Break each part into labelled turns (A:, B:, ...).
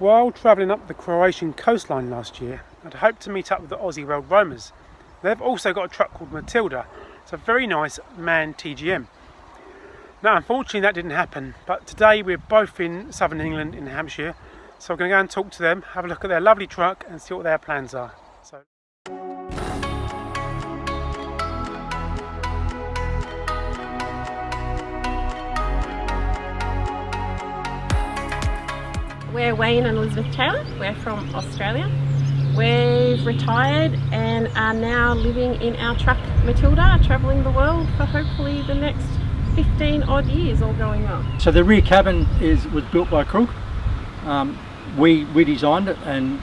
A: While travelling up the Croatian coastline last year, I'd hoped to meet up with the Aussie World Roamers. They've also got a truck called Matilda. It's a very nice MAN TGM. Now unfortunately that didn't happen, but today we're both in southern England in Hampshire, so we're going to go and talk to them, have a look at their lovely truck and see what their plans are.
B: We're Wayne and Elizabeth Taylor. We're from Australia. We've retired and are now living in our truck Matilda, travelling the world for hopefully the next 15 odd years, all going well.
C: So the rear cabin was built by Krug. We designed it and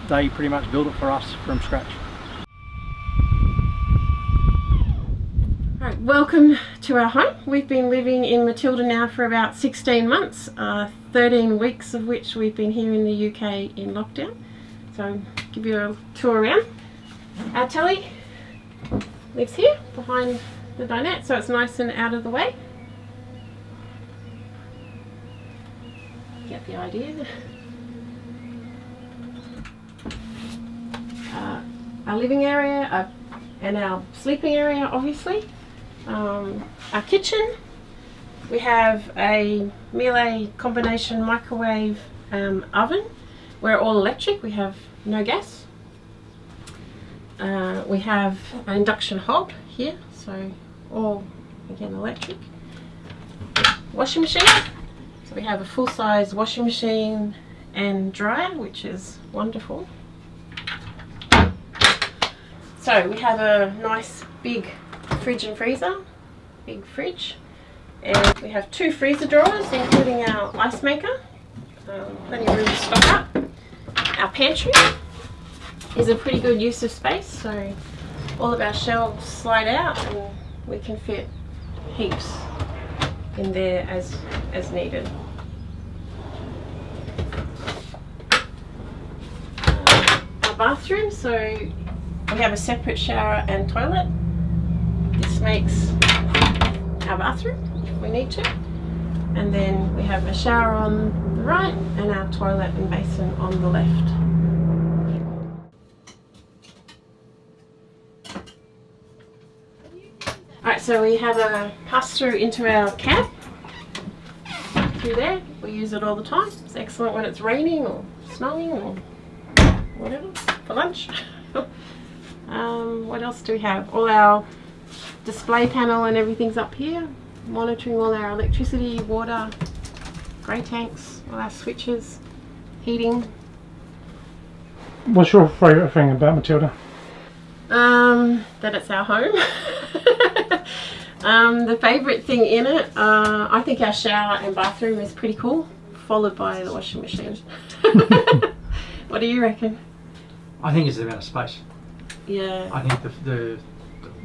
C: they pretty much built it for us from scratch.
B: Right, welcome to our home. We've been living in Matilda now for about 16 months, 13 weeks of which we've been here in the UK in lockdown. So give you a tour around. Our telly lives here behind the dinette, so it's nice and out of the way. Get the idea. Our living area and our sleeping area, obviously. Our kitchen, we have a Miele combination microwave oven. We're all electric, we have no gas. We have an induction hob here, so all again electric. Washing machine, so we have a full-size washing machine and dryer, which is wonderful. So we have a nice big fridge and freezer, big fridge, and we have 2 freezer drawers including our ice maker, plenty of room to stock up. Our pantry is a pretty good use of space, so all of our shelves slide out and we can fit heaps in there as needed. Our bathroom, so we have a separate shower and toilet. This makes our bathroom if we need to. And then we have a shower on the right and our toilet and basin on the left. Alright, so we have a pass-through into our cab. Through there, we use it all the time. It's excellent when it's raining or snowing or whatever, for lunch. What else do we have? All our display panel and everything's up here, monitoring all our electricity, water, grey tanks, all our switches, heating.
A: What's your favourite thing about Matilda?
B: That it's our home. The favourite thing in it, I think our shower and bathroom is pretty cool, followed by the washing machine. What do you reckon?
C: I think it's the amount of space.
B: Yeah.
C: I think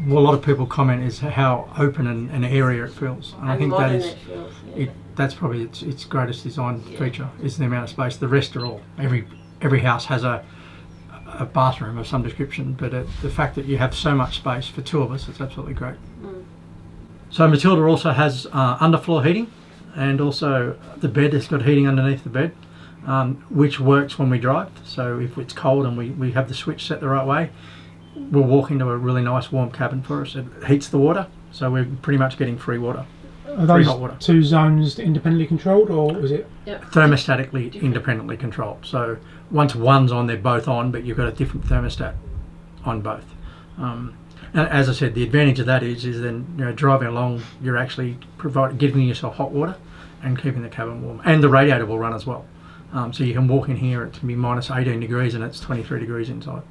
C: what a lot of people comment is how open and area it feels, and I think that is
B: feels, yeah.
C: that's probably its greatest design feature is the amount of space. The rest are all every house has a bathroom of some description, but the fact that you have so much space for 2 of us, it's absolutely great. So Matilda also has underfloor heating, and also the bed has got heating underneath the bed, which works when we drive. So if it's cold and we have the switch set the right way, we'll walk into a really nice warm cabin for us. It heats the water, so we're pretty much getting free water.
A: Are those hot water. 2 zones independently controlled, or is it?
B: Yep.
C: Thermostatically independently controlled. So once one's on, they're both on, but you've got a different thermostat on both. And as I said, the advantage of that is then driving along, you're actually giving yourself hot water and keeping the cabin warm, and the radiator will run as well. So you can walk in here, it can be minus 18 degrees and it's 23 degrees inside.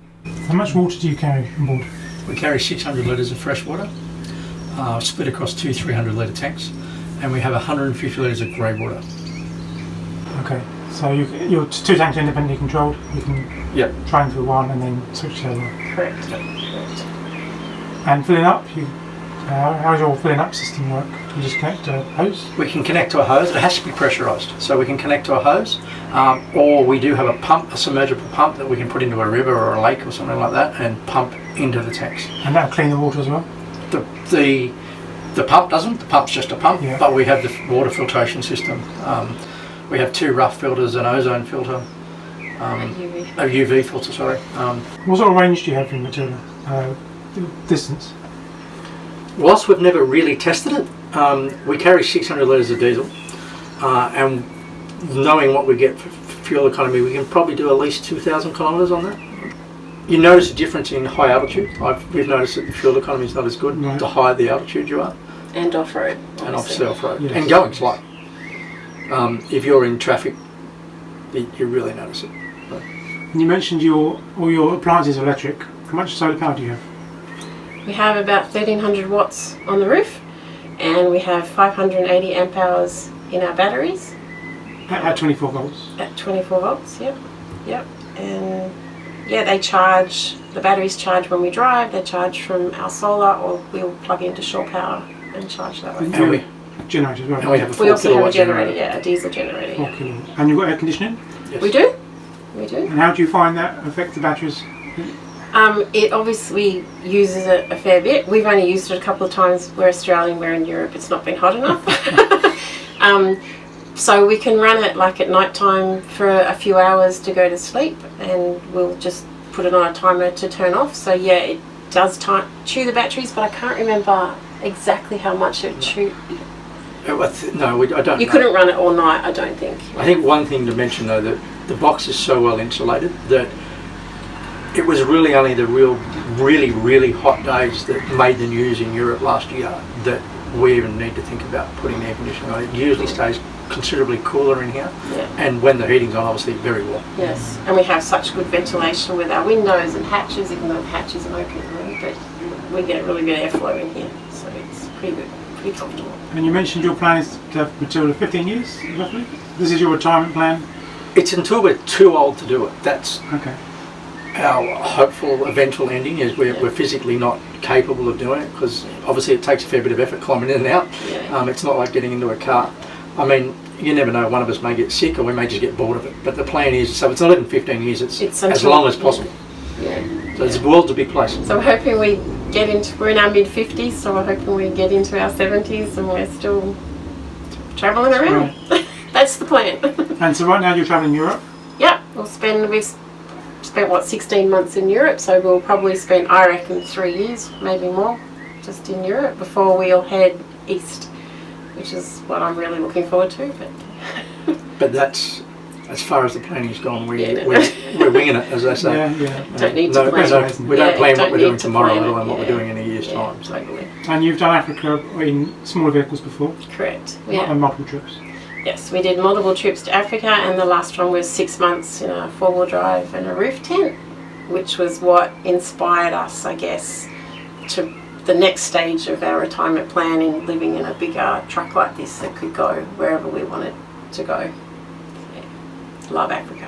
A: How much water do you carry on board?
C: We carry 600 litres of fresh water, split across 2 300 litre tanks, and we have 150 litres of grey water.
A: Okay, so your 2 tanks are independently controlled. You can train through one and then switch to the other.
B: Correct.
A: And filling up, how does your filling up system work? You just connect to a hose?
C: We can connect to a hose. It has to be pressurised, so we can connect to a hose, or we do have a pump, a submergible pump that we can put into a river or a lake or something like that and pump into the tanks.
A: And that'll clean the water as well?
C: The pump doesn't. The pump's just a pump, but we have the water filtration system. We have 2 rough filters, an ozone filter, a UV filter, sorry.
A: What sort of range do you have in Matilda? Distance?
C: Whilst we've never really tested it, we carry 600 litres of diesel, and knowing what we get for fuel economy, we can probably do at least 2,000 kilometres on that. You notice a difference in high altitude. We've noticed that the fuel economy is not as good the higher the altitude you are.
B: And off-road.
C: And obviously off-road.
A: Yes.
C: And going slow. If you're in traffic, you really notice it. But
A: And you mentioned all your appliances are electric. How much solar power do you have?
B: We have about 1,300 watts on the roof, and we have 580 amp hours in our batteries.
A: At 24 volts?
B: At 24 volts, yep. And yeah, they charge, the batteries charge when we drive, they charge from our solar, or we'll plug into shore power and charge that way.
C: and we
A: Generator as well?
C: and we have a 4
B: We also have a
C: kilowatt
B: generator, yeah, a diesel generator.
A: 4
B: Yeah.
A: kilowatt. And you've got air conditioning?
C: Yes.
B: We do. We do.
A: And how do you find that affects the batteries?
B: It obviously uses it a fair bit. We've only used it a couple of times. We're Australian, we're in Europe, it's not been hot enough. So we can run it like at night time for a few hours to go to sleep, and we'll just put it on a timer to turn off. So yeah, it does chew the batteries, but I can't remember exactly how much it chewed.
C: No, I don't
B: You
C: know.
B: couldn't run it all night, I don't think.
C: I think one thing to mention though, that the box is so well insulated that it was really only the really hot days that made the news in Europe last year that we even need to think about putting air conditioning on. It usually stays considerably cooler in here,
B: Yeah.
C: and when the heating's on, obviously very warm.
B: Yes, and we have such good ventilation with our windows and hatches, even though the hatch isn't open, but we get really good airflow in here, so it's pretty good, pretty comfortable.
A: And you mentioned your plan is to have Matilda 15 years, roughly? This is your retirement plan?
C: It's until we're too old to do it. That's
A: Okay.
C: our hopeful eventual ending, is we're physically not capable of doing it, because obviously it takes a fair bit of effort climbing in and out.
B: Yeah.
C: It's not like getting into a car. I mean, you never know, one of us may get sick or we may just get bored of it, but the plan is, so it's not even 15 years, it's as
B: until-
C: long as possible.
B: Yeah.
C: So the world's a big place.
B: So we're hoping we get into, we're in our mid-50s, so we're hoping we get into our 70s and we're still travelling around. That's the plan.
A: And so right now you're travelling Europe?
B: Yeah, we've spent what, 16 months in Europe, so we'll probably spend, I reckon, 3 years, maybe more, just in Europe before we'll head east, which is what I'm really looking forward to.
C: But that's, as far as the planning's gone, we're
B: Yeah.
C: winging it, as they say.
A: Yeah.
B: Don't need to plan.
C: We don't
B: Yeah,
C: plan
B: don't
C: what we're
B: need
C: doing
B: to
C: tomorrow,
B: plan
C: let
B: it,
C: alone what we're
B: yeah.
C: doing in a year's time. So.
B: Totally.
A: And you've done Africa in smaller vehicles before?
B: Correct.
A: And multiple trips?
B: Yes, we did multiple trips to Africa, and the last one was 6 months in a 4-wheel drive and a roof tent, which was what inspired us, I guess, to the next stage of our retirement plan in living in a bigger truck like this that could go wherever we wanted to go. Yeah. Love Africa.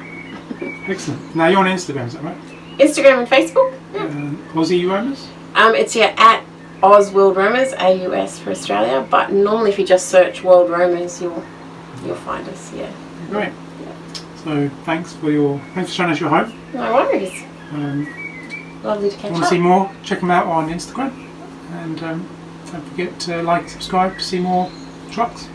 A: Excellent. Now you're on Instagram, is that right?
B: Instagram and Facebook? Yeah.
A: Aussie Roamers?
B: It's at Aussie World Roamers, AUS for Australia, but normally if you just search World Roamers, you'll find us, yeah.
A: Great. So thanks for showing us your home.
B: No worries. Lovely to
A: If
B: catch
A: you want
B: up.
A: to see more, check them out on Instagram. And don't forget to like, subscribe to see more trucks.